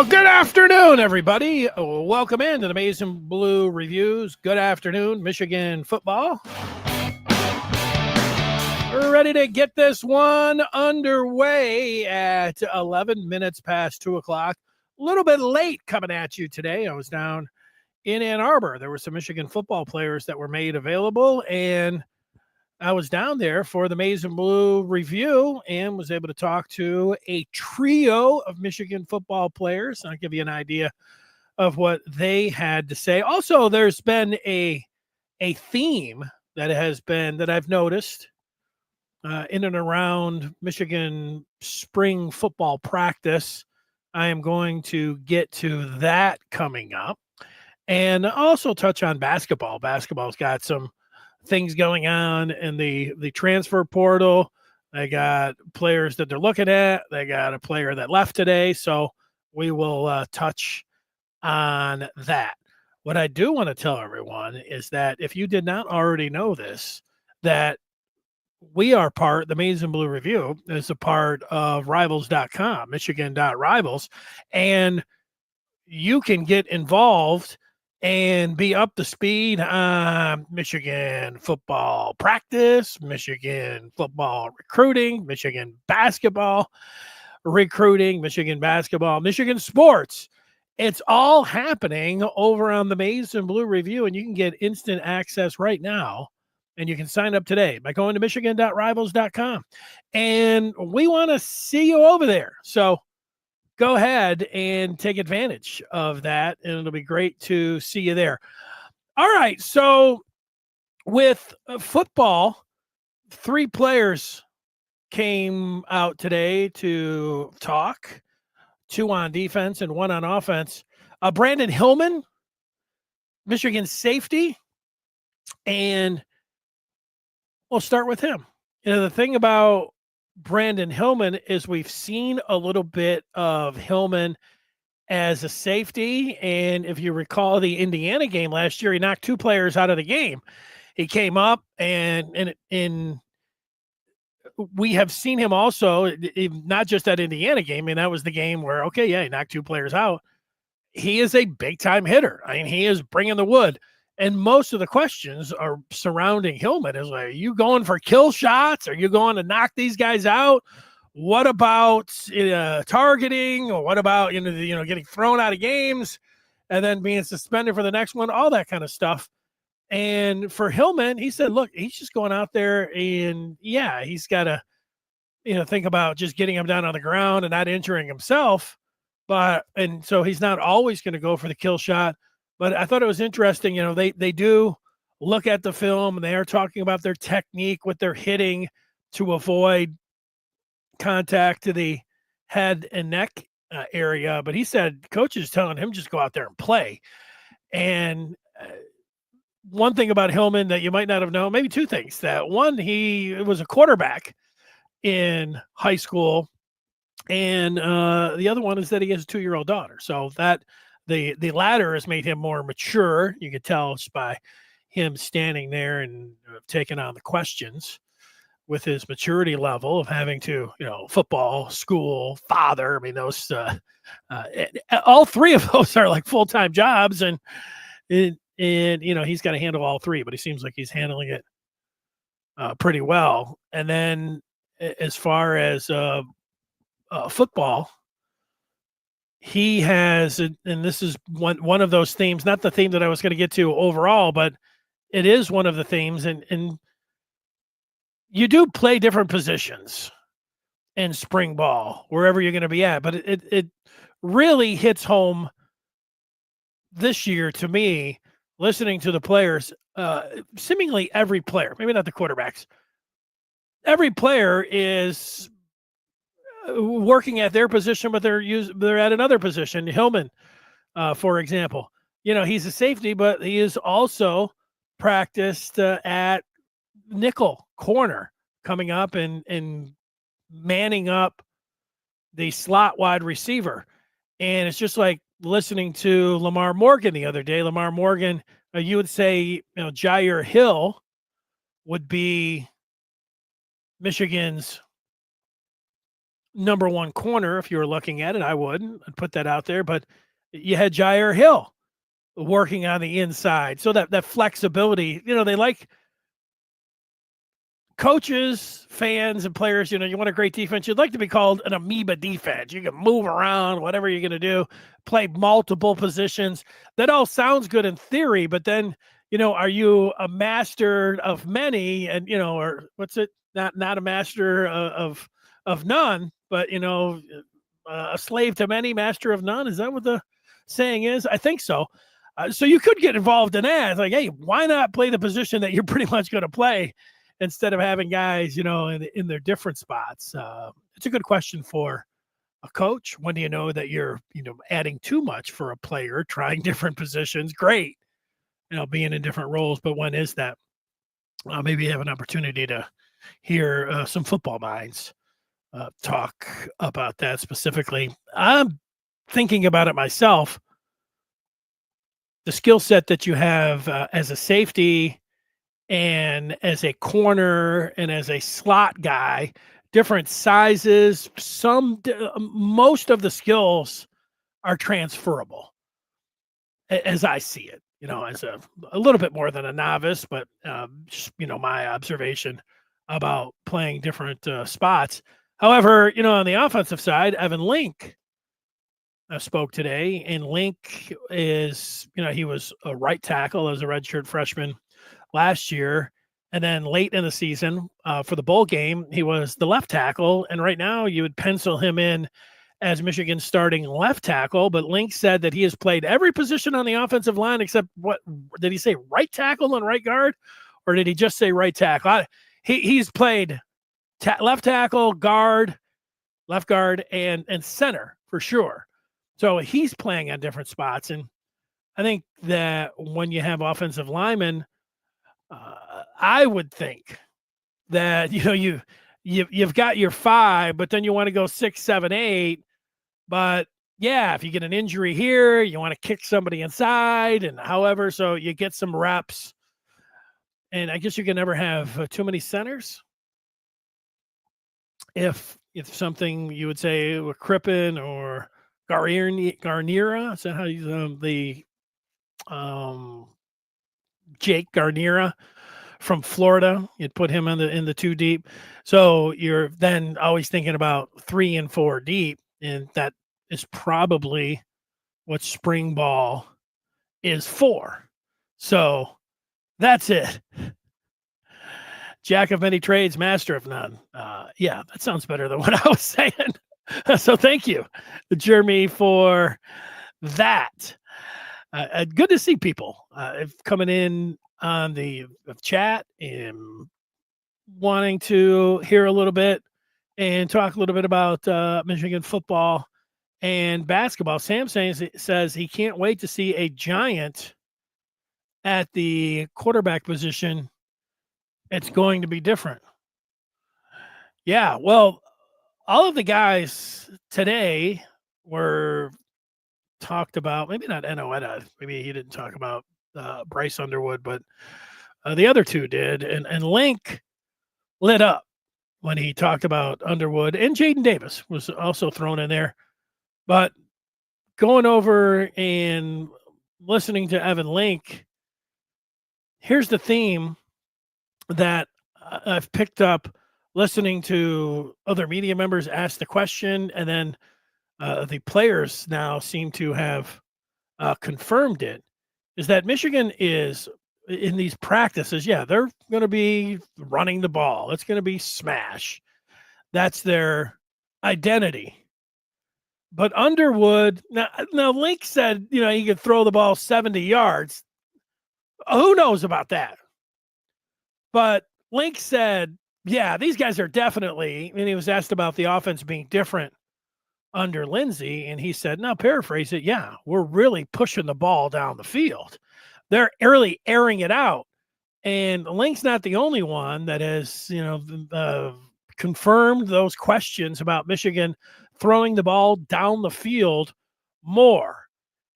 Good afternoon, everybody. Welcome into the Maize and Blue Reviews. Good afternoon, Michigan football. We're ready to get this one underway at 11 minutes past 2 o'clock. A little bit late coming at you today. I was down in Ann Arbor. There were some Michigan football players that were made available, and I was down there for the Maize and Blue Review and was able to talk to a trio of Michigan football players. I'll give you an idea of what they had to say. Also, there's been a theme that I've noticed in and around Michigan spring football practice. I am going to get to that coming up, and also touch on basketball. Basketball's got some things going on in the transfer portal. They got players that they're looking at. They got a player that left today, so we will touch on that. What I do want to tell everyone is that if you did not already know this, that we are the Maize and Blue Review is a part of Rivals.com, Michigan.Rivals, and you can get involved and be up to speed on Michigan football practice, Michigan football recruiting, Michigan basketball recruiting, Michigan basketball, Michigan sports. It's all happening over on the Maize and Blue Review, and you can get instant access right now. And you can sign up today by going to Michigan.Rivals.com. And we want to see you over there. So go ahead and take advantage of that, and it'll be great to see you there. All right, so with football, 3 players came out today to talk, 2 on defense and 1 on offense. Brandon Hillman, Michigan safety, and we'll start with him. You know, the thing about Brandon Hillman is we've seen a little bit of Hillman as a safety. And if you recall the Indiana game last year, he knocked 2 players out of the game. He came up and we have seen him also, not just that Indiana game. I mean, that was the game where, okay, yeah, he knocked 2 players out. He is a big time hitter. I mean, he is bringing the wood. And most of the questions are surrounding Hillman is like, are you going for kill shots? Are you going to knock these guys out? What about targeting? Or what about, getting thrown out of games and then being suspended for the next one? All that kind of stuff. And for Hillman, he said, look, he's just going out there and, yeah, he's got to, think about just getting him down on the ground and not injuring himself. And so he's not always going to go for the kill shot. But I thought it was interesting, they do look at the film and they are talking about their technique with their hitting to avoid contact to the head and neck area. But he said coach is telling him just go out there and play. And one thing about Hillman that you might not have known, maybe 2 things. That one, he was a quarterback in high school. And the other one is that he has a 2-year-old daughter. So that the latter has made him more mature. You could tell just by him standing there and taking on the questions with his maturity level of having to, football, school, father. I mean, those all 3 of those are like full-time jobs, and he's got to handle all 3. But he seems like he's handling it pretty well. And then as far as football, he has, and this is one of those themes, not the theme that I was going to get to overall, but it is one of the themes. And you do play different positions in spring ball, wherever you're going to be at. But it really hits home this year to me, listening to the players, seemingly every player, maybe not the quarterbacks, every player is working at their position, but they're at another position. Hillman, for example, he's a safety, but he is also practiced at nickel corner, coming up and manning up the slot wide receiver. And it's just like listening to Lamar Morgan the other day. Lamar Morgan, you would say, Jair Hill would be Michigan's number one corner if you were looking at it. I wouldn't. I'd put that out there. But you had Jair Hill working on the inside. So that flexibility, they like coaches, fans, and players, you want a great defense. You'd like to be called an amoeba defense. You can move around, whatever you're going to do, play multiple positions. That all sounds good in theory, but then, are you a master of many and, or what's it? Not a master of none, but, a slave to many, master of none. Is that what the saying is? I think so. So you could get involved in that. It's like, hey, why not play the position that you're pretty much going to play instead of having guys, in their different spots? It's a good question for a coach. When do you know that you're, adding too much for a player, trying different positions? Great, being in different roles. But when is that? Maybe you have an opportunity to hear some football minds talk about that specifically. I'm thinking about it myself. The skill set that you have as a safety and as a corner and as a slot guy, different sizes, most of the skills are transferable as I see it, as a little bit more than a novice, but just, my observation about playing different spots. However, on the offensive side, Evan Link spoke today, and Link is, he was a right tackle as a redshirt freshman last year. And then late in the season for the bowl game, he was the left tackle. And right now you would pencil him in as Michigan's starting left tackle. But Link said that he has played every position on the offensive line except what did he say? Right tackle and right guard? Or did he just say right tackle? He's played left tackle, guard, left guard, and center for sure. So he's playing on different spots. And I think that when you have offensive linemen, I would think that, you've got your 5, but then you want to go 6, 7, 8. But yeah, if you get an injury here, you want to kick somebody inside and however, so you get some reps. And I guess you can never have too many centers. If something you would say with Crippen or Garnera, is that how you Jake Garnera from Florida, you'd put him in the 2 deep. So you're then always thinking about 3 and 4 deep, and that is probably what spring ball is for. So that's it. Jack of many trades, master of none. Yeah, that sounds better than what I was saying. So thank you, Jeremy, for that. Good to see people coming in on the chat and wanting to hear a little bit and talk a little bit about Michigan football and basketball. Sam says he can't wait to see a giant at the quarterback position. It's going to be different. Yeah, well, all of the guys today were talked about, maybe not Enoetta, maybe he didn't talk about Bryce Underwood, but the other 2 did. And Link lit up when he talked about Underwood, and Jaden Davis was also thrown in there. But going over and listening to Evan Link, here's the theme that I've picked up listening to other media members ask the question, and then the players now seem to have confirmed it, is that Michigan is in these practices. Yeah, they're going to be running the ball. It's going to be smash. That's their identity. But Underwood, now Link said, he could throw the ball 70 yards. Who knows about that? But Link said, yeah, these guys are definitely, and he was asked about the offense being different under Lindsey, and he said, now paraphrase it, yeah, we're really pushing the ball down the field. They're early airing it out. And Link's not the only one that has, confirmed those questions about Michigan throwing the ball down the field more.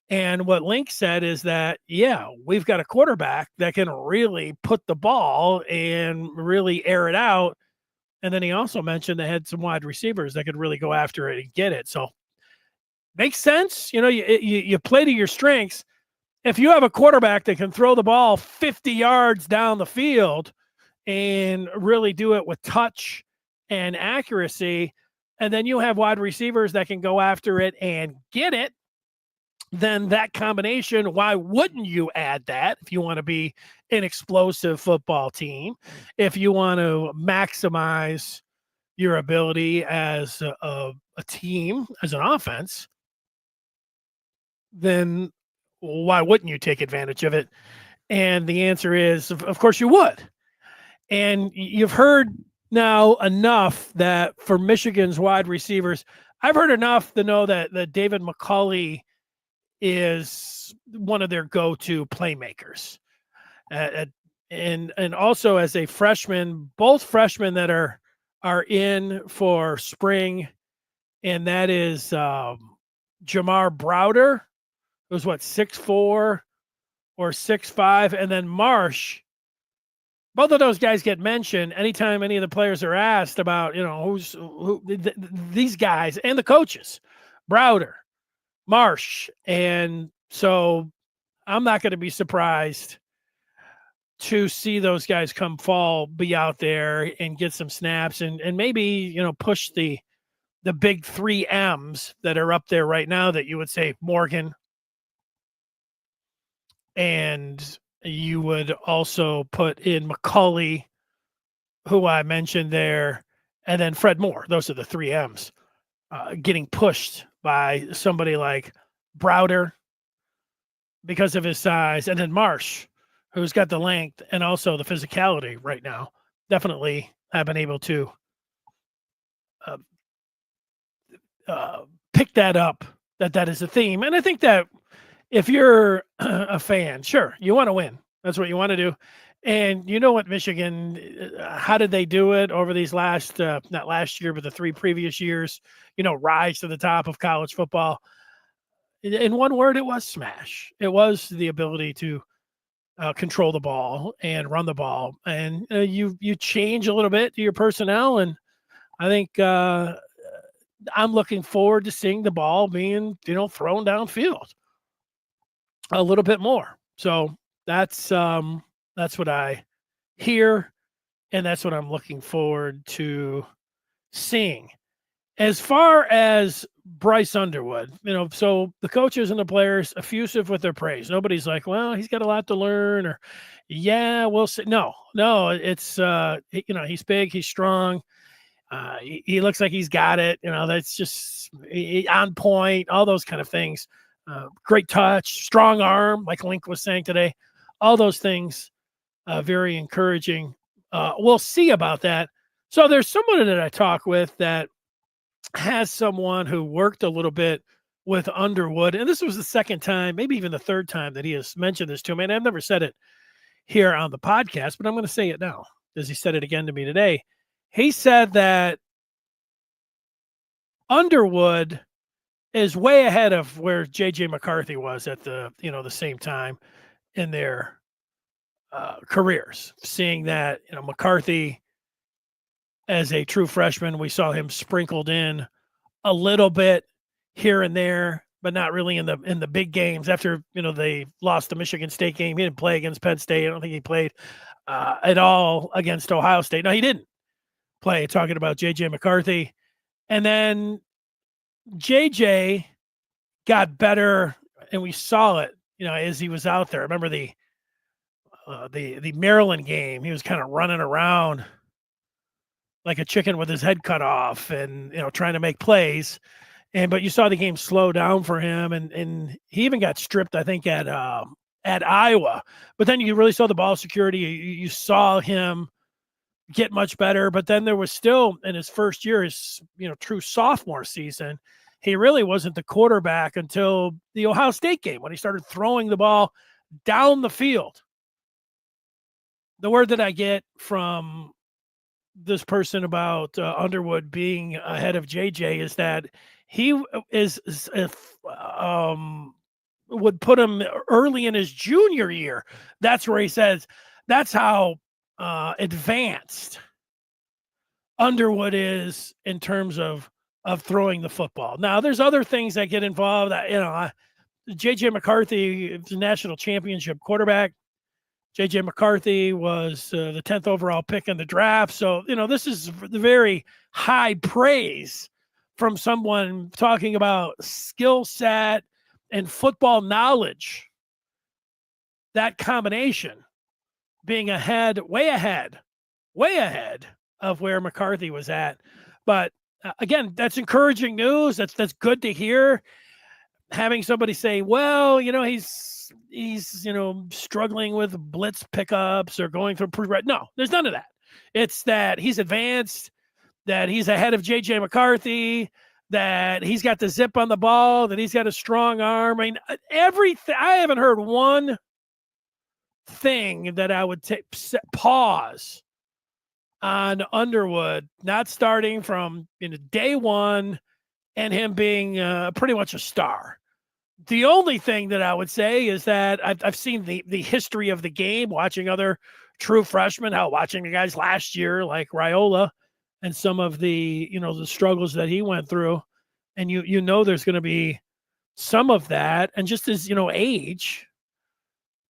And what Link said is that, yeah, we've got a quarterback that can really put the ball and really air it out. And then he also mentioned they had some wide receivers that could really go after it and get it. So makes sense. You play to your strengths. If you have a quarterback that can throw the ball 50 yards down the field and really do it with touch and accuracy, and then you have wide receivers that can go after it and get it, then that combination, why wouldn't you add that if you want to be an explosive football team, if you want to maximize your ability as a team, as an offense, then why wouldn't you take advantage of it? And the answer is, of course, you would. And you've heard now enough that for Michigan's wide receivers, I've heard enough to know that David McCauley is one of their go-to playmakers. And also as a freshman, both freshmen that are in for spring, and that is Jamar Browder, who's 6'4" or 6'5", and then Marsh. Both of those guys get mentioned anytime any of the players are asked about, these guys and the coaches, Browder, Marsh. And so I'm not going to be surprised to see those guys come fall, be out there and get some snaps and maybe, push the big 3 M's that are up there right now that you would say Morgan. And you would also put in McCauley, who I mentioned there, and then Fred Moore. Those are the 3 M's getting pushed by somebody like Browder because of his size, and then Marsh, who's got the length and also the physicality right now. Definitely have been able to pick that up, that is a theme. And I think that if you're a fan, sure, you want to win. That's what you want to do. And you know what, Michigan, how did they do it over these last, not last year, but the 3 previous years, rise to the top of college football? In one word, it was smash. It was the ability to control the ball and run the ball. And you change a little bit to your personnel. And I think I'm looking forward to seeing the ball being, thrown downfield a little bit more. So that's what I hear, and that's what I'm looking forward to seeing. As far as Bryce Underwood, so the coaches and the players effusive with their praise. Nobody's like, well, he's got a lot to learn, or yeah, we'll see. No, it's he's big, he's strong. He looks like he's got it. That's just on point, all those kind of things. Great touch, strong arm, like Link was saying today. All those things, very encouraging. We'll see about that. So there's someone that I talk with that has someone who worked a little bit with Underwood, and this was the second time, maybe even the third time that he has mentioned this to me, and I've never said it here on the podcast, but I'm going to say it now because he said it again to me today. He said that Underwood is way ahead of where J.J. McCarthy was at the same time in their careers. Seeing that McCarthy, as a true freshman, we saw him sprinkled in a little bit here and there, but not really in the big games. After they lost the Michigan State game, he didn't play against Penn State. I don't think he played at all against Ohio State. No, he didn't play. Talking about J.J. McCarthy, and then JJ got better, and we saw it, as he was out there. I remember the Maryland game. He was kind of running around like a chicken with his head cut off, and trying to make plays. But you saw the game slow down for him, and he even got stripped, I think, at Iowa. But then you really saw the ball security. You saw him get much better, but then there was still, in his first year, his true sophomore season, he really wasn't the quarterback until the Ohio State game when he started throwing the ball down the field. The word that I get from this person about Underwood being ahead of JJ is that he would put him early in his junior year. That's where he says that's how advanced Underwood is in terms of throwing the football. Now, there's other things that get involved. J.J. McCarthy is a national championship quarterback. J.J. McCarthy was the 10th overall pick in the draft. So, this is very high praise from someone talking about skill set and football knowledge. That combination being way ahead of where McCarthy was at. But again, that's encouraging news. That's good to hear. Having somebody say, well, he's struggling with blitz pickups or going through no, there's none of that. It's that he's advanced, that he's ahead of JJ McCarthy, that he's got the zip on the ball, that he's got a strong arm. I mean, everything. I haven't heard one thing that I would pause on Underwood not starting from day one and him being pretty much a star. The only thing that I would say is that I've seen the history of the game, watching other true freshmen, watching the guys last year like Raiola and some of the the struggles that he went through, and there's going to be some of that, and just his age,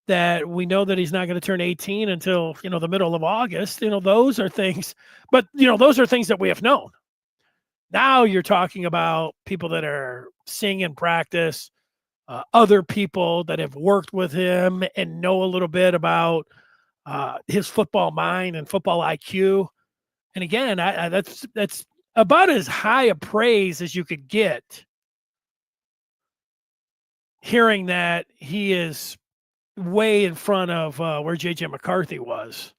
that we know that he's not going to turn 18 until the middle of August. Those are things, but those are things that we have known. Now you're talking about people that are seeing in practice, other people that have worked with him and know a little bit about his football mind and football IQ. And again, that's about as high a praise as you could get, hearing that he is way in front of where J.J. McCarthy was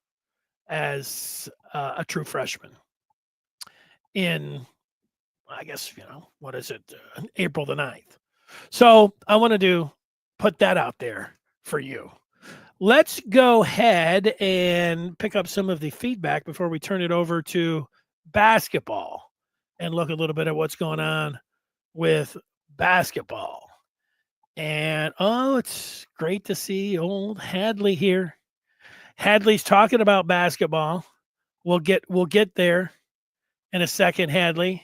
as a true freshman in, I guess, what is it, April the 9th. So I wanted to put that out there for you. Let's go ahead and pick up some of the feedback before we turn it over to basketball and look a little bit at what's going on with basketball. And, it's great to see old Hadley here. Hadley's talking about basketball. We'll get there in a second, Hadley.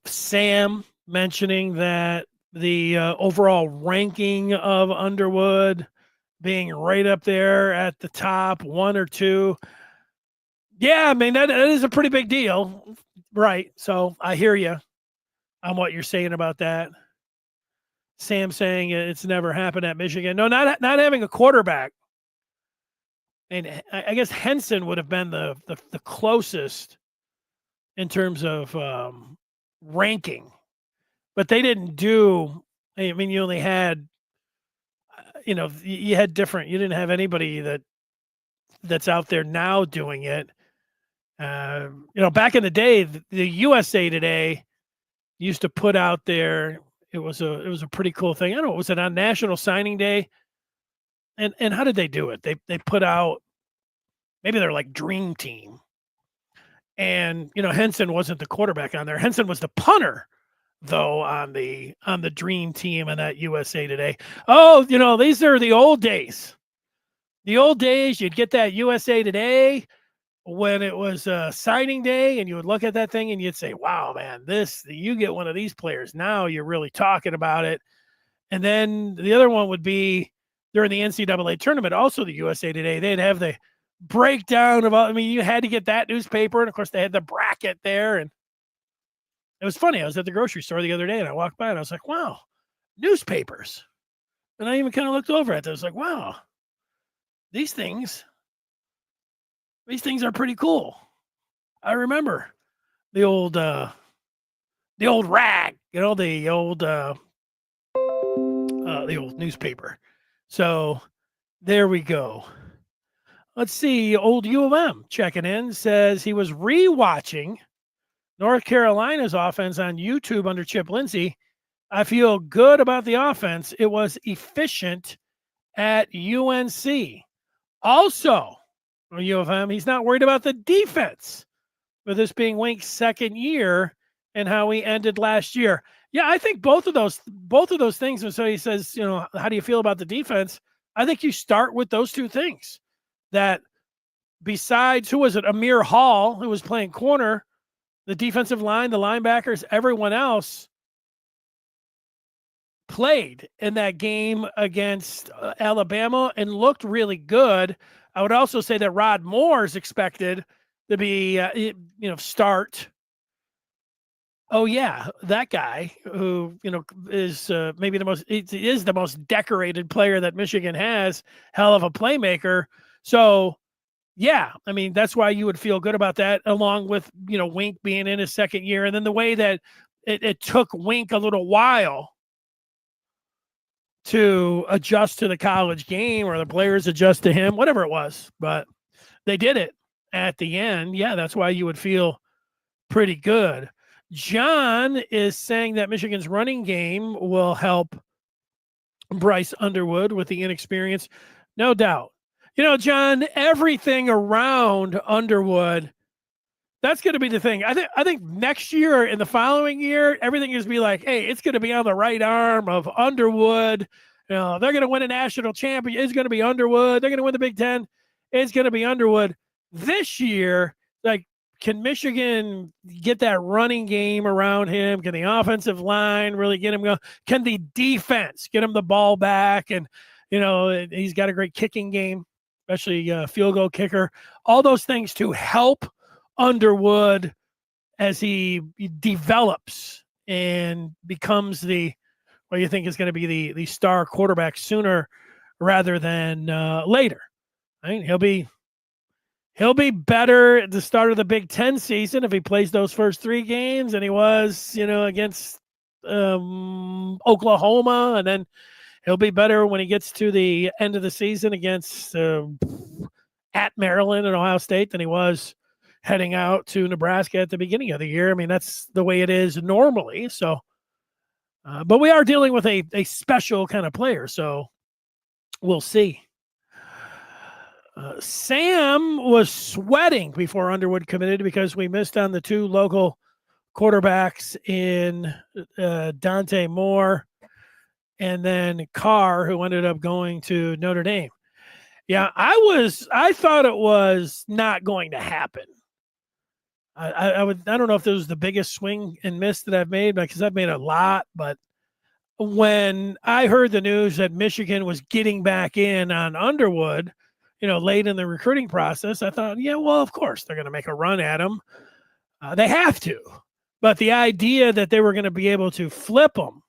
Sam mentioning that the overall ranking of Underwood being right up there at the top, 1 or 2. Yeah, I mean, that is a pretty big deal. Right. So I hear you on what you're saying about that. Sam saying it's never happened at Michigan. No, not having a quarterback. And I guess Henson would have been the closest in terms of ranking, but they didn't do. I mean, you only had, you had different. You didn't have anybody that's out there now doing it. Back in the day, the USA Today used to put out there. It was a pretty cool thing. I don't know. Was it on National Signing Day? And how did they do it? They put out, maybe they're like Dream Team. And Henson wasn't the quarterback on there. Henson was the punter, though, on the Dream Team and that USA Today. Oh, these are the old days. The old days, you'd get that USA Today when it was signing day, and you would look at that thing and you'd say, wow, man, you get one of these players. Now you're really talking about it. And then the other one would be during the NCAA tournament, also the USA Today. They'd have the breakdown of all. I mean, you had to get that newspaper, and of course they had the bracket there. And it was funny. I was at the grocery store the other day, and I walked by and I was like, wow, newspapers. And I even kind of looked over at them. I was like, wow, these things are pretty cool. I remember the old rag, the old newspaper. So there we go. Let's see. Old U of M checking in, says he was rewatching North Carolina's offense on YouTube under Chip Lindsey. I feel good about the offense. It was efficient at UNC. Also, U of M, he's not worried about the defense, with this being Wink's second year and how he ended last year. Yeah, I think both of those things. And so he says, how do you feel about the defense? I think you start with those two things. That besides, who was it? Amir Hall, who was playing corner, the defensive line, the linebackers, everyone else played in that game against Alabama and looked really good. I would also say that Rod Moore is expected to be, start. Oh yeah, that guy who is maybe is the most decorated player that Michigan has. Hell of a playmaker. So yeah, I mean that's why you would feel good about that, along with Wink being in his second year, and then the way that it took Wink a little while to adjust to the college game, or the players adjust to him, whatever it was, but they did it at the end. Yeah, that's why you would feel pretty good. John is saying that Michigan's running game will help Bryce Underwood with the inexperience. No doubt. John, everything around Underwood, that's going to be the thing. I think next year and the following year, everything is be like, hey, it's going to be on the right arm of Underwood. They're going to win a national championship. It's going to be Underwood. They're going to win the Big Ten. It's going to be Underwood. This year, like, can Michigan get that running game around him? Can the offensive line really get him going? Can the defense get him the ball back? And, he's got a great kicking game, especially field goal kicker. All those things to help Underwood as he develops and becomes what you think is going to be the star quarterback sooner rather than later. I mean, he'll be better at the start of the Big Ten season if he plays those first 3 games than he was, against Oklahoma, and then he'll be better when he gets to the end of the season against at Maryland and Ohio State than he was heading out to Nebraska at the beginning of the year. I mean, that's the way it is normally. So, but we are dealing with a special kind of player, so we'll see. Sam was sweating before Underwood committed because we missed on the 2 local quarterbacks in Dante Moore and then Carr, who ended up going to Notre Dame. Yeah, I thought it was not going to happen. I don't know if this was the biggest swing and miss that I've made, because I've made a lot, but when I heard the news that Michigan was getting back in on Underwood, late in the recruiting process, I thought, yeah, well, of course they're going to make a run at him. They have to. But the idea that they were going to be able to flip him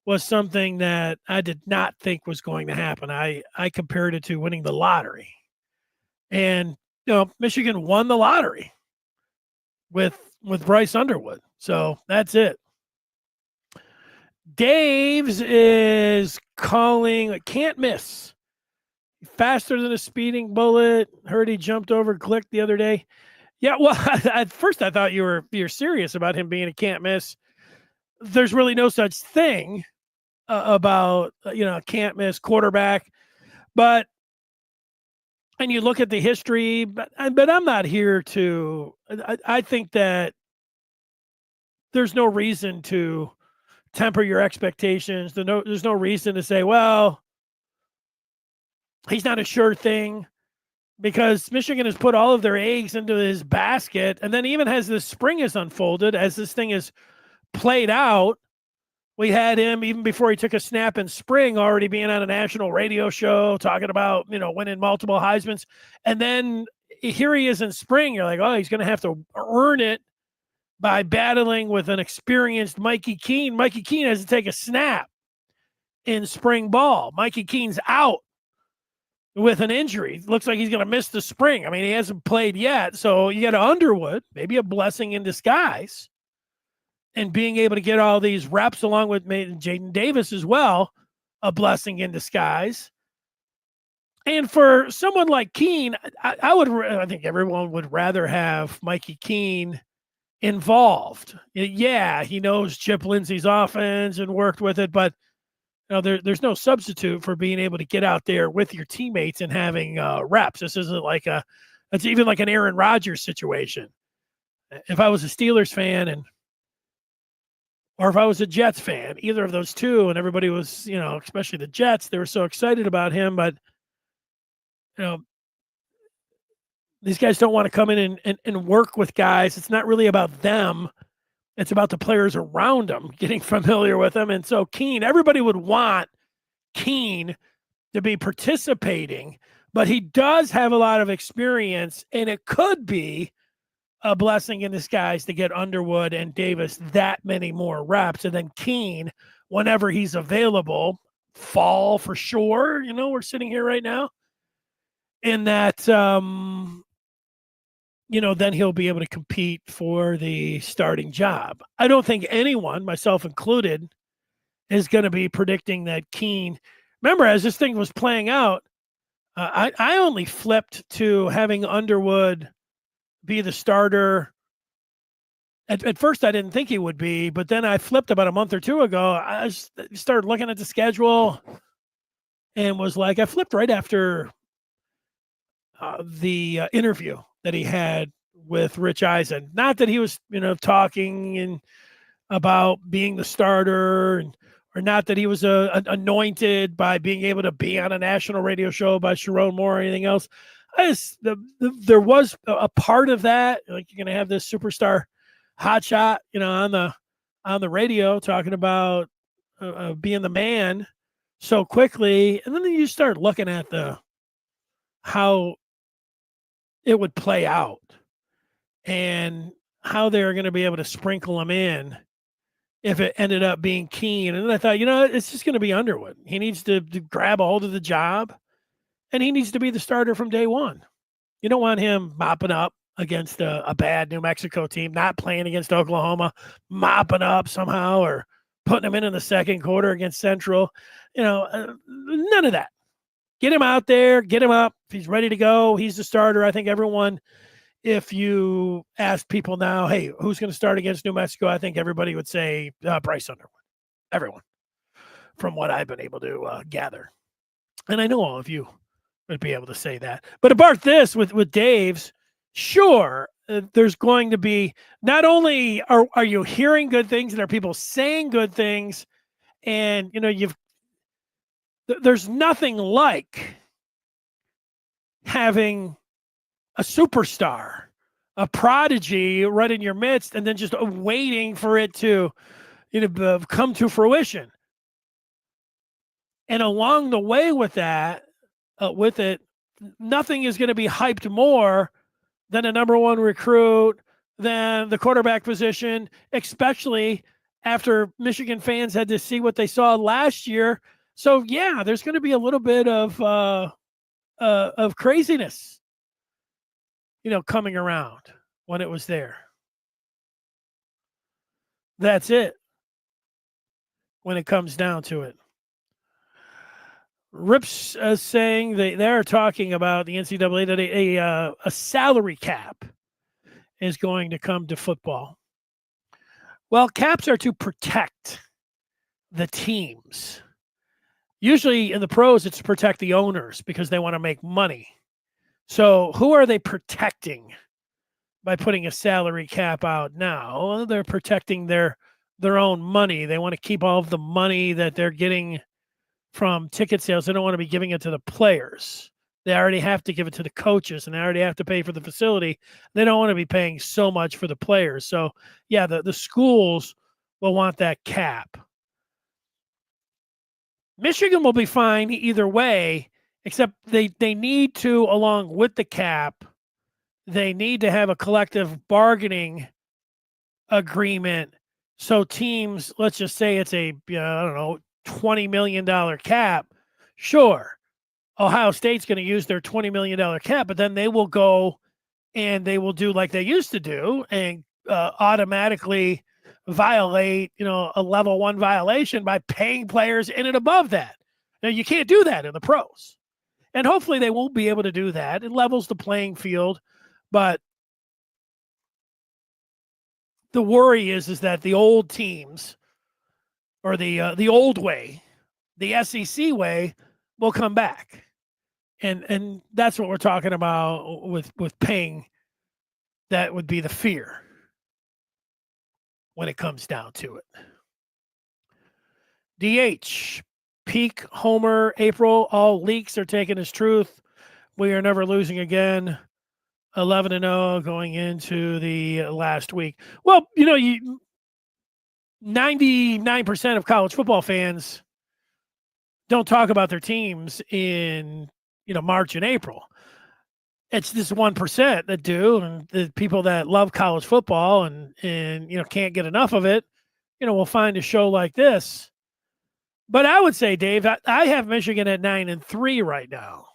was something that I did not think was going to happen. I compared it to winning the lottery. And, Michigan won the lottery with Bryce Underwood. So that's it. Dave's is calling, can't miss. Faster than a speeding bullet. Heard he jumped over Click the other day. Yeah, well, at first I thought you're serious about him being a can't miss. There's really no such thing about can't miss quarterback. But and you look at the history, but I'm not here to. I think that there's no reason to temper your expectations. There's no reason to say, well, he's not a sure thing, because Michigan has put all of their eggs into his basket. And then even as the spring is unfolded, as this thing is played out, we had him, even before he took a snap in spring, already being on a national radio show talking about, winning multiple Heismans. And then here he is in spring. You're like, oh, he's going to have to earn it by battling with an experienced Mikey Keene. Mikey Keene has to take a snap in spring ball. Mikey Keene's out with an injury. Looks like he's going to miss the spring. I mean, he hasn't played yet. So you got Underwood, maybe a blessing in disguise, and being able to get all these reps along with Jaden Davis as well, a blessing in disguise. And for someone like Keene, I think everyone would rather have Mikey Keene involved. Yeah, he knows Chip Lindsey's offense and worked with it, but there's no substitute for being able to get out there with your teammates and having reps. This isn't it's even like an Aaron Rodgers situation. If I was a Steelers fan or if I was a Jets fan, either of those two, and everybody was, especially the Jets, they were so excited about him, but These guys don't want to come in and work with guys. It's not really about them. It's about the players around them, getting familiar with them. And so Keene, everybody would want Keene to be participating, but he does have a lot of experience, and it could be a blessing in disguise to get Underwood and Davis that many more reps. And then Keene, whenever he's available, fall for sure. We're sitting here right now. In that, then he'll be able to compete for the starting job. I don't think anyone, myself included, is going to be predicting that Keene. Remember, as this thing was playing out, I only flipped to having Underwood be the starter. At first, I didn't think he would be, but then I flipped about a month or two ago. I started looking at the schedule and was like, I flipped right after the interview that he had with Rich Eisen. Not that he was, talking about being the starter, or not that he was anointed by being able to be on a national radio show by Sharon Moore or anything else. There was a part of that, like you're going to have this superstar hotshot, on the radio talking about being the man so quickly, and then you start looking at how it would play out and how they're going to be able to sprinkle him in if it ended up being Keene. And then I thought, it's just going to be Underwood. He needs to grab a hold of the job, and he needs to be the starter from day one. You don't want him mopping up against a bad New Mexico team, not playing against Oklahoma, mopping up somehow, or putting him in the second quarter against Central. None of that. Get him out there, get him up. If he's ready to go, he's the starter. I think everyone, if you ask people now, hey, who's going to start against New Mexico? I think everybody would say Bryce Underwood. Everyone, from what I've been able to gather. And I know all of you would be able to say that. But about this with Dave's, sure, there's going to be, not only are you hearing good things and are people saying good things, and there's nothing like having a superstar, a prodigy right in your midst, and then just waiting for it to come to fruition. And along the way with it, nothing is going to be hyped more than a number one recruit, than the quarterback position, especially after Michigan fans had to see what they saw last year. So yeah, there's going to be a little bit of craziness, coming around when it was there. That's it. When it comes down to it. Rip's saying they're talking about the NCAA that a salary cap is going to come to football. Well, caps are to protect the teams. Usually in the pros, it's to protect the owners because they want to make money. So who are they protecting by putting a salary cap out now? Well, they're protecting their own money. They want to keep all of the money that they're getting from ticket sales. They don't want to be giving it to the players. They already have to give it to the coaches, and they already have to pay for the facility. They don't want to be paying so much for the players. So, yeah, the schools will want that cap. Michigan will be fine either way, except they need to, along with the cap, they need to have a collective bargaining agreement. So teams, let's just say it's a, $20 million cap. Sure, Ohio State's going to use their $20 million cap, but then they will go and they will do like they used to do and automatically violate, a level 1 violation by paying players in and above that. Now, you can't do that in the pros. And hopefully they won't be able to do that. It levels the playing field. But the worry is that the old teams, or the old way, the SEC way, will come back. And that's what we're talking about with paying. That would be the fear when it comes down to it. DH, peak, homer, April, all leaks are taken as truth. We are never losing again. 11-0 going into the last week. Well, you know, 99% of college football fans don't talk about their teams in, March and April. It's this 1% that do, and the people that love college football and can't get enough of it, will find a show like this. But I would say, Dave, I have Michigan at 9-3 right now.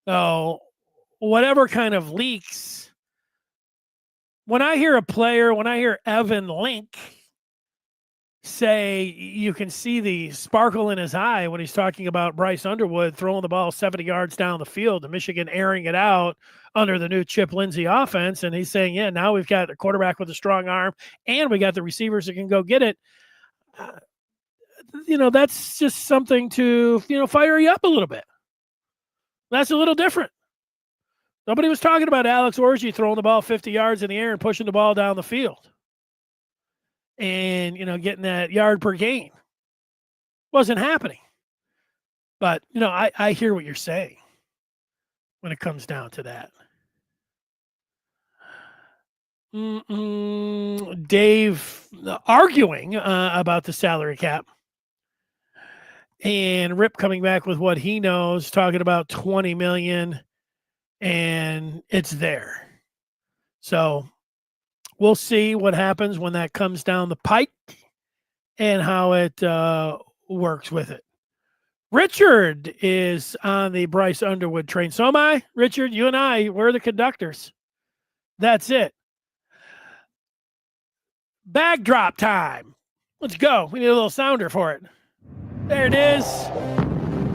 So whatever kind of leaks, when I hear Evan Link say, you can see the sparkle in his eye when he's talking about Bryce Underwood throwing the ball 70 yards down the field and Michigan airing it out under the new Chip Lindsey offense. And he's saying, yeah, now we've got a quarterback with a strong arm and we got the receivers that can go get it. That's just something to, fire you up a little bit. That's a little different. Nobody was talking about Alex Orji throwing the ball 50 yards in the air and pushing the ball down the field. And, getting that yard per game. Wasn't happening. But, I hear what you're saying when it comes down to that. Dave arguing about the salary cap. And Rip coming back with what he knows, talking about $20 million, and it's there. So we'll see what happens when that comes down the pike and how it works with it. Richard is on the Bryce Underwood train. So am I. Richard, you and I, we're the conductors. That's it. Bag drop time. Let's go. We need a little sounder for it. There it is.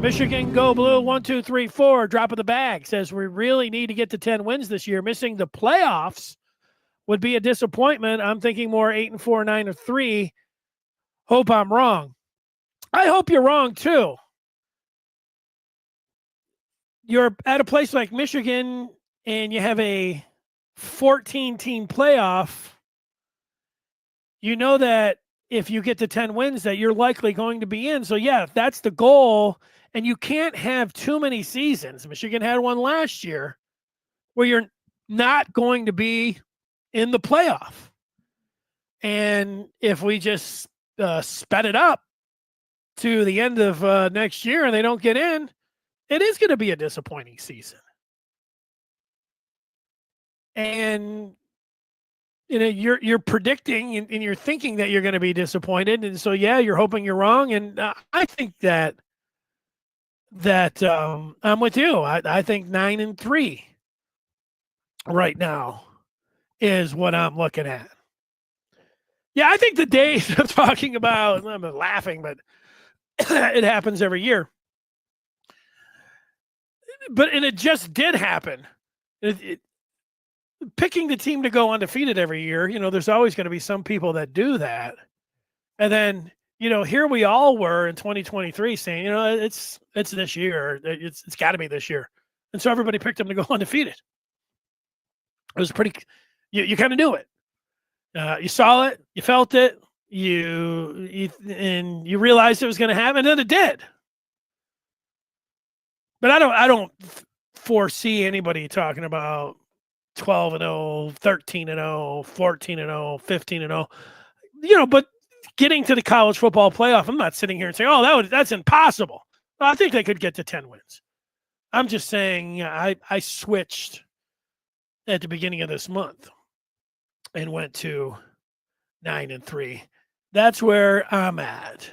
Michigan go blue. 1, 2, 3, 4. Drop of the bag. Says we really need to get to 10 wins this year. Missing the playoffs would be a disappointment. I'm thinking more 8-4, 9-3. Hope I'm wrong. I hope you're wrong too. You're at a place like Michigan and you have a 14-team playoff. You know that if you get to 10 wins that you're likely going to be in. So, yeah, if that's the goal, and you can't have too many seasons. Michigan had one last year where you're not going to be in the playoff. And if we just sped it up to the end of next year and they don't get in, it is going to be a disappointing season. And you're predicting and you're thinking that you're going to be disappointed, and so yeah, you're hoping you're wrong. And I think that I'm with you. I think 9-3 right now is what I'm looking at. Yeah, I think the days of talking about, I'm laughing, but it happens every year. And it just did happen. Picking the team to go undefeated every year, there's always going to be some people that do that. And then, here we all were in 2023 saying, it's this year. It's got to be this year. And so everybody picked them to go undefeated. It was pretty, you kind of knew it. You saw it, you felt it, and you realized it was going to happen, and then it did. But I don't foresee anybody talking about 12-0, 13-0, 14-0, 15-0. But getting to the college football playoff, I'm not sitting here and saying, "Oh, that's impossible." Well, I think they could get to 10 wins. I'm just saying I switched at the beginning of this month and went to 9-3. That's where I'm at.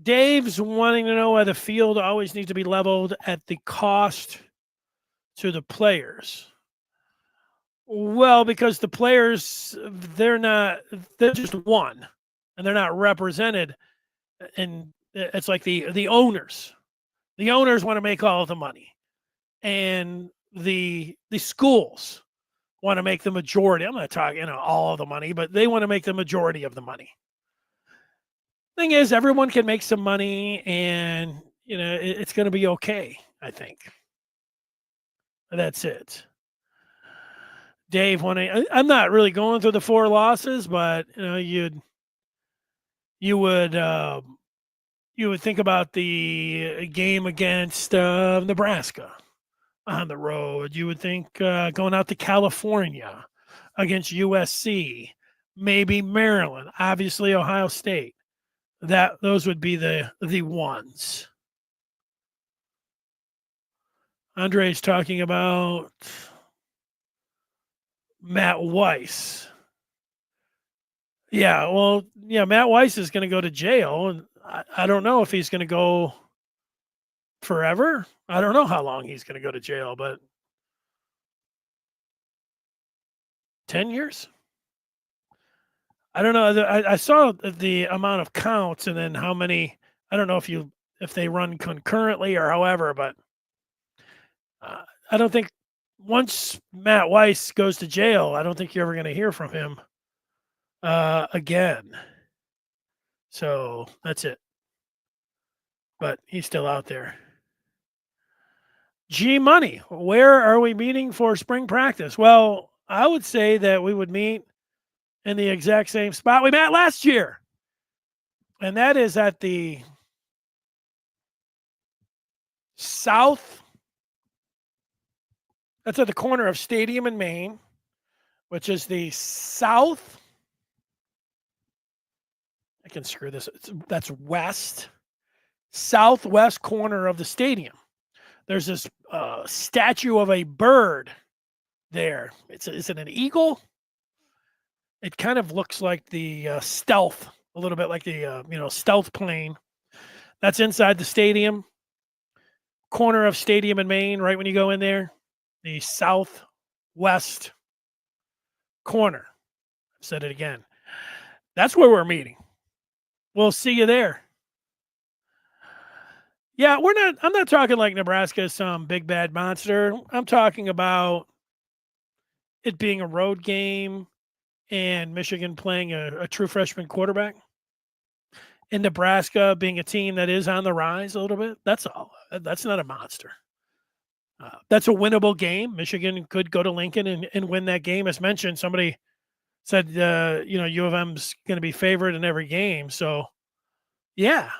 Dave's wanting to know why the field always needs to be leveled at the cost to the players. Well, because the players, they're just one, and they're not represented. And it's like the owners. The owners want to make all of the money. And the schools want to make the majority. I'm not talking all of the money, but they want to make the majority of the money. Thing is, everyone can make some money, and it's going to be okay, I think. That's it. Dave, I'm not really going through the 4 losses, but you would think about the game against Nebraska. on the road. You would think going out to California against USC, maybe Maryland, obviously Ohio State. Those would be the ones. Andre's talking about Matt Weiss. Yeah, well, yeah, Matt Weiss is going to go to jail, and I don't know if he's going to go forever. I don't know how long he's going to go to jail, but 10 years? I don't know. I saw the amount of counts and then how many. I don't know if they run concurrently or however, but I don't think once Matt Weiss goes to jail, I don't think you're ever going to hear from him again. So that's it. But he's still out there. G Money, where are we meeting for spring practice? Well, I would say that we would meet in the exact same spot we met last year. And that is at the south. That's at the corner of Stadium and Main, which is the south. I can screw this. That's west, southwest corner of the stadium. There's this statue of a bird there. Is it an eagle? It kind of looks like the stealth, a little bit like the stealth plane. That's inside the stadium, corner of Stadium and Main, right when you go in there, the southwest corner. I've said it again. That's where we're meeting. We'll see you there. Yeah, I'm not talking like Nebraska, some big bad monster. I'm talking about it being a road game and Michigan playing a true freshman quarterback. And Nebraska being a team that is on the rise a little bit. That's all. That's not a monster. That's a winnable game. Michigan could go to Lincoln and win that game. As mentioned, somebody said, U of M's going to be favored in every game. So, yeah,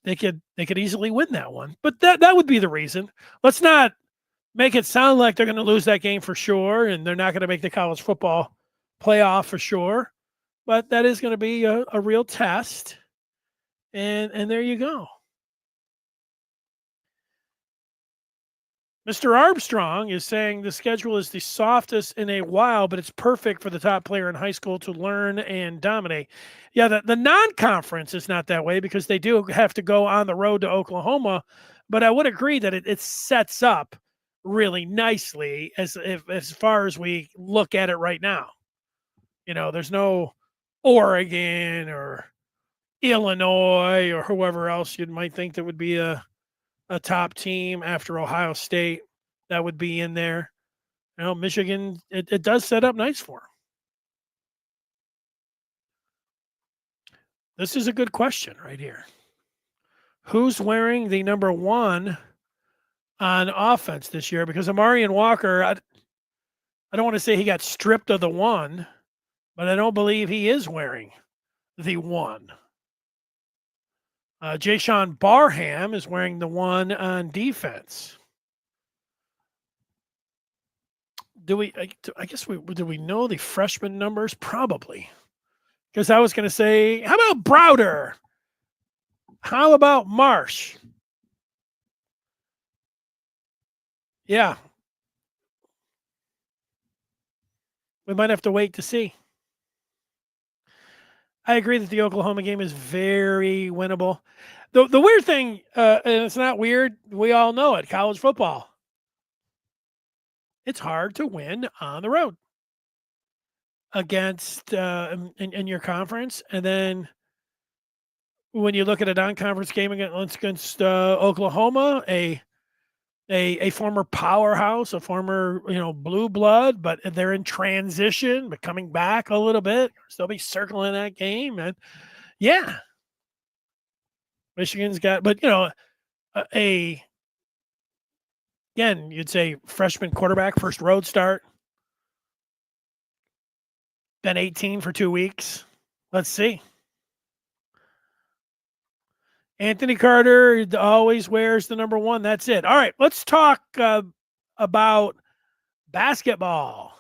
they could easily win that one. But that would be the reason. Let's not make it sound like they're going to lose that game for sure, and they're not going to make the college football playoff for sure. But that is going to be a real test. And there you go. Mr. Armstrong is saying the schedule is the softest in a while, but it's perfect for the top player in high school to learn and dominate. Yeah, the non-conference is not that way because they do have to go on the road to Oklahoma, but I would agree that it sets up really nicely as far as we look at it right now. There's no Oregon or Illinois or whoever else you might think that would be a top team after Ohio State that would be in there. Michigan, it does set up nice for them. This is a good question right here. Who's wearing the number 1 on offense this year? Because Amarian Walker, I don't want to say he got stripped of the 1, but I don't believe he is wearing the 1. Jayshawn Barham is wearing the 1 on defense. Do we know the freshman numbers? Probably. Because I was going to say, how about Browder? How about Marsh? Yeah. We might have to wait to see. I agree that the Oklahoma game is very winnable. The weird thing, and it's not weird, we all know it, college football. It's hard to win on the road against in your conference. And then when you look at a non-conference game against Oklahoma, a former powerhouse, a former blue blood, but they're in transition, but coming back a little bit, still be circling that game, and yeah, Michigan's got, but again, you'd say freshman quarterback, first road start, been 18 for 2 weeks. Let's see. Anthony Carter always wears the number 1. That's it. All right, let's talk about basketball.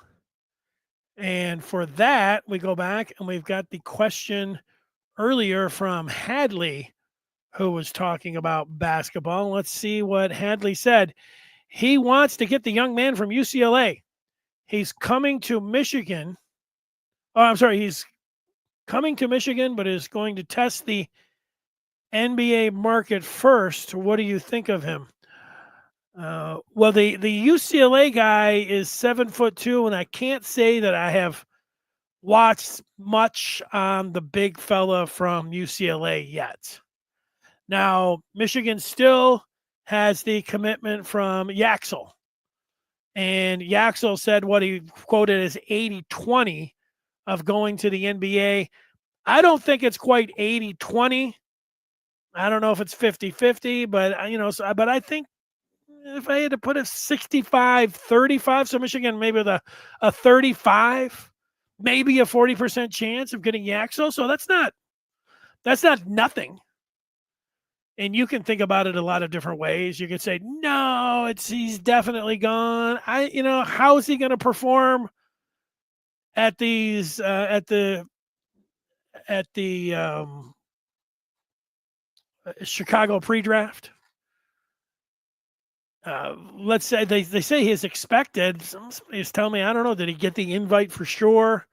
And for that, we go back and we've got the question earlier from Hadley, who was talking about basketball. Let's see what Hadley said. He wants to get the young man from UCLA. He's coming to Michigan. Oh, I'm sorry. He's coming to Michigan, but is going to test the NBA market first. What do you think of him? Well, the UCLA guy is 7'2", and I can't say that I have watched much on the big fella from UCLA yet. Now, Michigan still has the commitment from Yaxel. And Yaxel said what he quoted as 80-20 of going to the NBA. I don't think it's quite 80-20. I don't know if it's 50-50, but but I think if I had to put a 65-35, so Michigan maybe with a 35, maybe a 40% chance of getting Yaxel. So that's not nothing. And you can think about it a lot of different ways. You could say, no, he's definitely gone. How is he going to perform at these at the Chicago pre-draft? Let's say they say he's expected. Somebody's telling me, I don't know, did he get the invite for sure?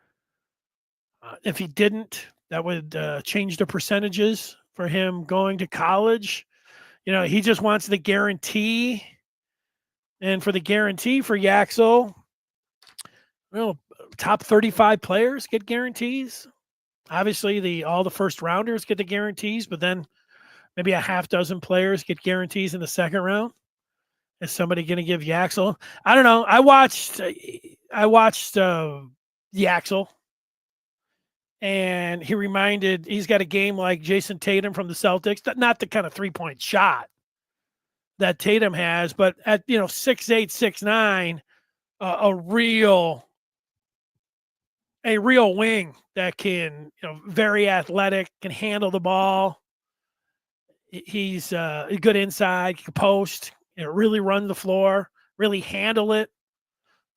If he didn't, that would change the percentages for him going to college. He just wants the guarantee. And for the guarantee for Yaxel, top 35 players get guarantees. Obviously, all the first rounders get the guarantees, but then maybe a half dozen players get guarantees in the second round. Is somebody going to give Yaxel? I don't know. I watched Yaxel, and he's got a game like Jason Tatum from the Celtics. Not the kind of 3-point shot that Tatum has, but at 6'8", 6'9", a real wing that can very athletic, can handle the ball. He's good inside, can post. Really run the floor, really handle it,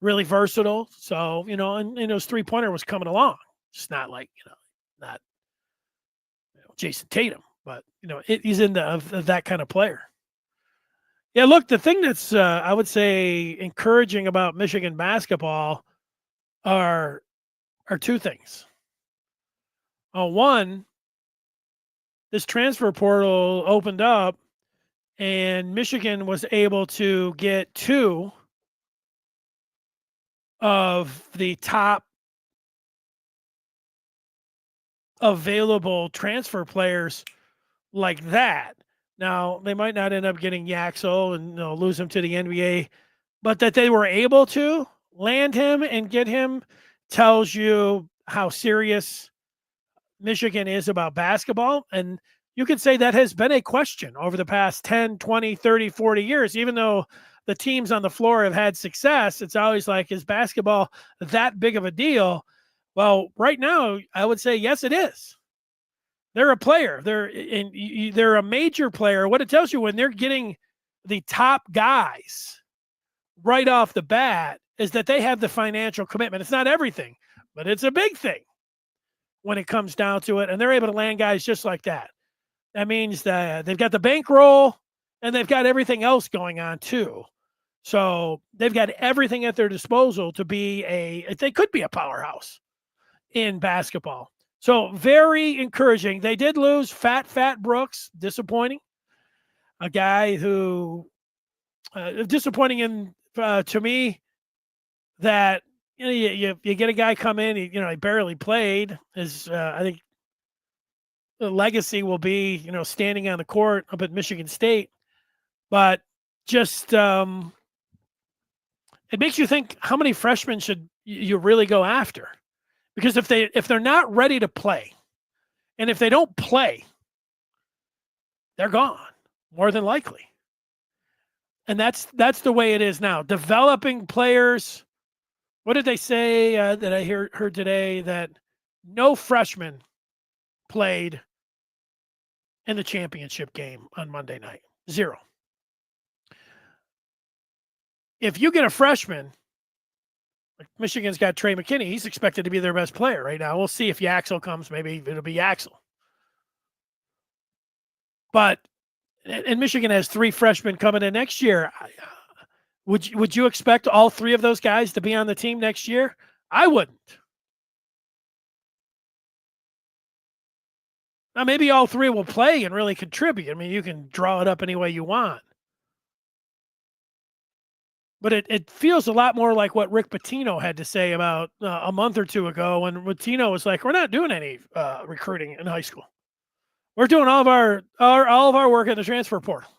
really versatile. So, and his 3-pointer was coming along. It's not like, not Jason Tatum, but, he's in that kind of player. Yeah, look, the thing that's, I would say, encouraging about Michigan basketball are two things. One, this transfer portal opened up, and Michigan was able to get 2 of the top available transfer players like that. Now, they might not end up getting Yaxel and lose him to the NBA, but that they were able to land him and get him tells you how serious Michigan is about basketball. And you could say that has been a question over the past 10, 20, 30, 40 years. Even though the teams on the floor have had success, it's always like, is basketball that big of a deal? Well, right now, I would say, yes, it is. They're a player. They're a major player. What it tells you when they're getting the top guys right off the bat is that they have the financial commitment. It's not everything, but it's a big thing when it comes down to it. And they're able to land guys just like that. That means that they've got the bankroll and they've got everything else going on too. So they've got everything at their disposal to be they could be a powerhouse in basketball. So very encouraging. They did lose Fat Brooks, disappointing. A guy who disappointing to me that you get a guy come in, he barely played. I think the legacy will be standing on the court up at Michigan State, but just it makes you think, how many freshmen should you really go after? Because if they're not ready to play, and if they don't play, they're gone, more than likely. And that's the way it is now. Developing players. What did they say that I heard today? That no freshman played in the championship game on Monday night. 0. if you get a freshman, like Michigan's got Trey McKinney, he's expected to be their best player right now. We'll see if Yaxel comes. Maybe it'll be Yaxel. But and Michigan has 3 freshmen coming in next year. Would you expect all 3 of those guys to be on the team next year? I wouldn't. Now, maybe all 3 will play and really contribute. I mean, you can draw it up any way you want. But it feels a lot more like what Rick Pitino had to say about a month or 2 ago when Pitino was like, we're not doing any recruiting in high school. We're doing all of our work in the transfer portal.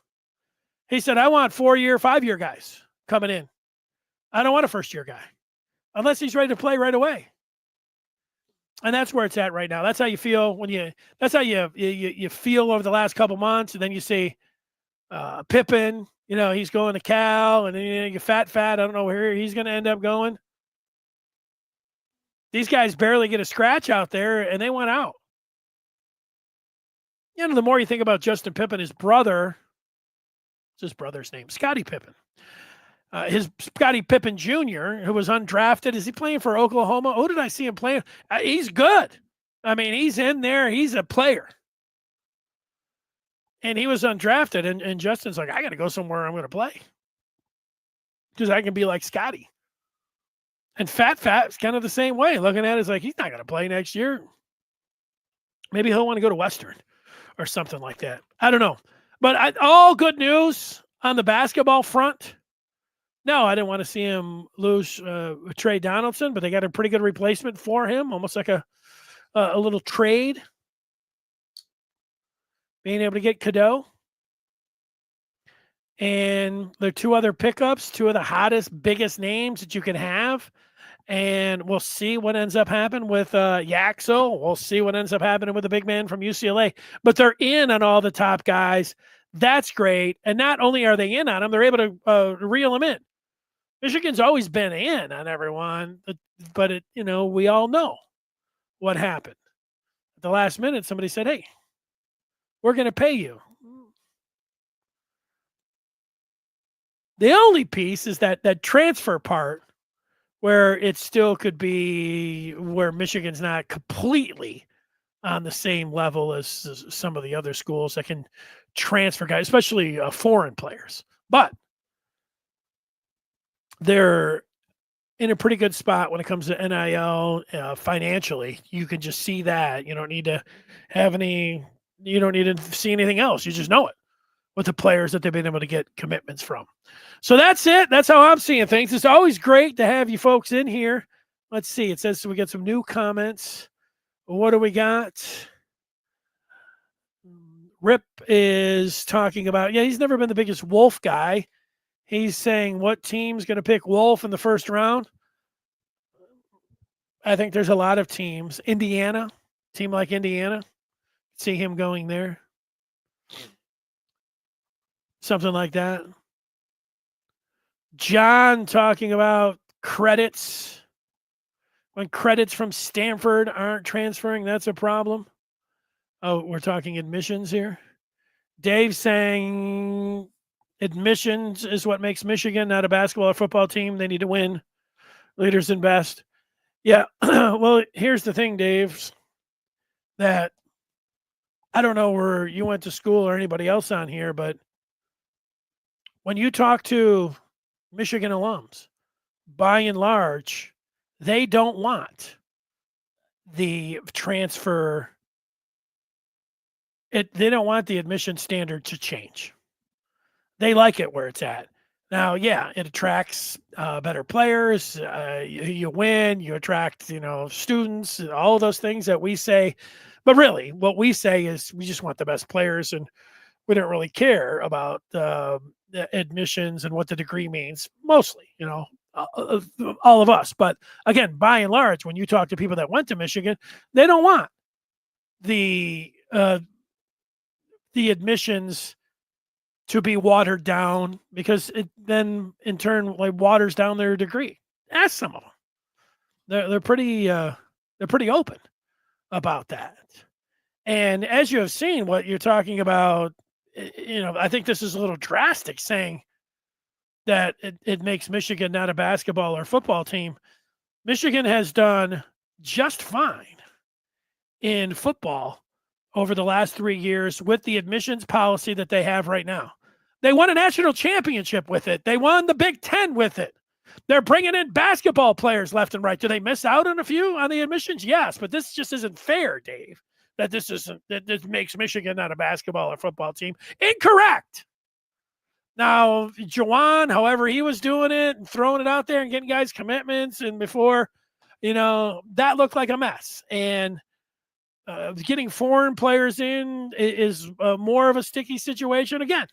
He said, I want 4-year, 5-year guys coming in. I don't want a first-year guy unless he's ready to play right away. And that's where it's at right now. That's how you feel that's how you feel over the last couple months. And then you see Pippen, he's going to Cal, and then you fat. I don't know where he's going to end up going. These guys barely get a scratch out there, and they went out. The more you think about Justin Pippen, his brother, what's his brother's name? Scottie Pippen. His Scottie Pippen Jr., who was undrafted. Is he playing for Oklahoma? Oh, did I see him playing? He's good. I mean, he's in there. He's a player. And he was undrafted, and Justin's like, I got to go somewhere I'm going to play because I can be like Scotty. And Fat's kind of the same way. Looking at it, it's like, he's not going to play next year. Maybe he'll want to go to Western or something like that. I don't know. But all good news on the basketball front. No, I didn't want to see him lose Trey Donaldson, but they got a pretty good replacement for him, almost like a little trade. Being able to get Cadeau. And there are 2 other pickups, 2 of the hottest, biggest names that you can have. And we'll see what ends up happening with Yaxel. We'll see what ends up happening with the big man from UCLA. But they're in on all the top guys. That's great. And not only are they in on them, they're able to reel them in. Michigan's always been in on everyone, but we all know what happened. At the last minute, somebody said, hey, we're going to pay you. The only piece is that transfer part where it still could be where Michigan's not completely on the same level as some of the other schools that can transfer guys, especially foreign players. But they're in a pretty good spot when it comes to NIL financially. You can just see that. You don't need to see anything else. You just know it with the players that they've been able to get commitments from. So that's it. That's how I'm seeing things. It's always great to have you folks in here. Let's see. It says we got some new comments. What do we got? Rip is talking about, he's never been the biggest Wolf guy. He's saying, what team's going to pick Wolf in the first round? I think there's a lot of teams. Indiana, team like Indiana, see him going there. Something like that. John talking about credits. When credits from Stanford aren't transferring, that's a problem. Oh, we're talking admissions here. Dave saying admissions is what makes Michigan not a basketball or football team. They need to win. Leaders and best. Yeah. Well, here's the thing, Dave, that I don't know where you went to school or anybody else on here, but when you talk to Michigan alums, by and large, they don't want the transfer. They don't want the admission standard to change. They like it where it's at. Now, yeah, it attracts better players. You win, you attract, students, all of those things that we say. But really, what we say is we just want the best players, and we don't really care about the admissions and what the degree means, mostly, all of us. But again, by and large, when you talk to people that went to Michigan, they don't want the admissions to be watered down, because it then in turn waters down their degree. Ask some of them. They're pretty open about that. And as you have seen, what you're talking about, I think this is a little drastic, saying that it makes Michigan not a basketball or football team. Michigan has done just fine in football over the last 3 years with the admissions policy that they have right now. They won a national championship with it. They won the Big Ten with it. They're bringing in basketball players left and right. Do they miss out on a few on the admissions? Yes, but this just isn't fair, Dave. That this makes Michigan not a basketball or football team. Incorrect. Now, Jawan, however he was doing it and throwing it out there and getting guys commitments, and before, that looked like a mess. And getting foreign players in is more of a sticky situation. Again,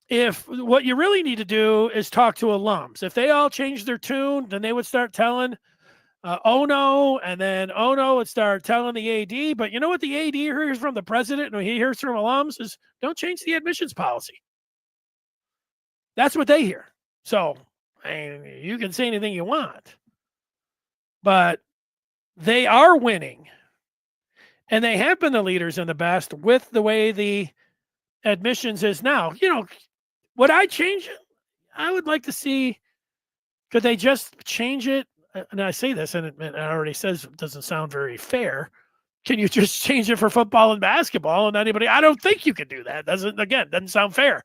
if what you really need to do is talk to alums, if they all change their tune, then they would start telling Ono, and then Ono would start telling the AD. But you know what the AD hears from the president and he hears from alums is don't change the admissions policy. That's what they hear. So, you can say anything you want, but they are winning. And they have been the leaders and the best with the way the admissions is now. Would I change it? I would like to see, could they just change it? And I say this, and it already says it doesn't sound very fair. Can you just change it for football and basketball and anybody? I don't think you can do that. Doesn't sound fair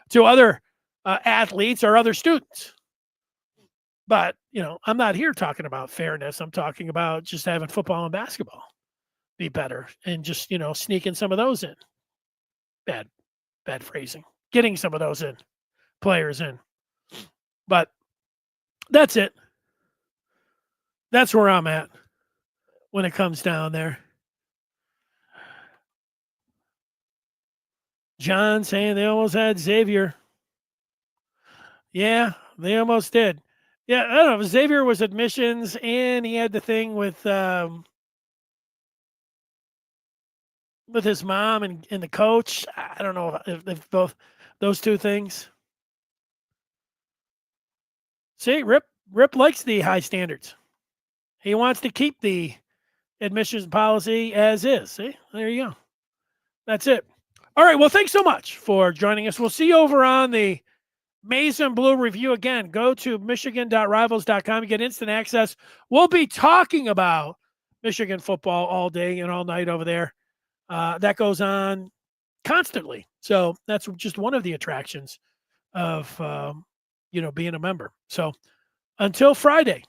to other athletes or other students. But, I'm not here talking about fairness. I'm talking about just having football and basketball be better and just, sneaking some of those in. Bad phrasing. Getting some of those players in. But that's it. That's where I'm at when it comes down there. John saying they almost had Xavier. Yeah, they almost did. Yeah, I don't know. Xavier was admissions, and he had the thing with his mom and the coach. I don't know if both those two things. See, Rip likes the high standards. He wants to keep the admissions policy as is. See, there you go. That's it. All right. Well, thanks so much for joining us. We'll see you over on the Maize and Blue review. Again, go to michigan.rivals.com. You get instant access. We'll be talking about Michigan football all day and all night over there. That goes on constantly. So that's just one of the attractions of, being a member. So until Friday,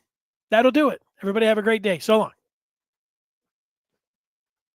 that'll do it. Everybody have a great day. So long.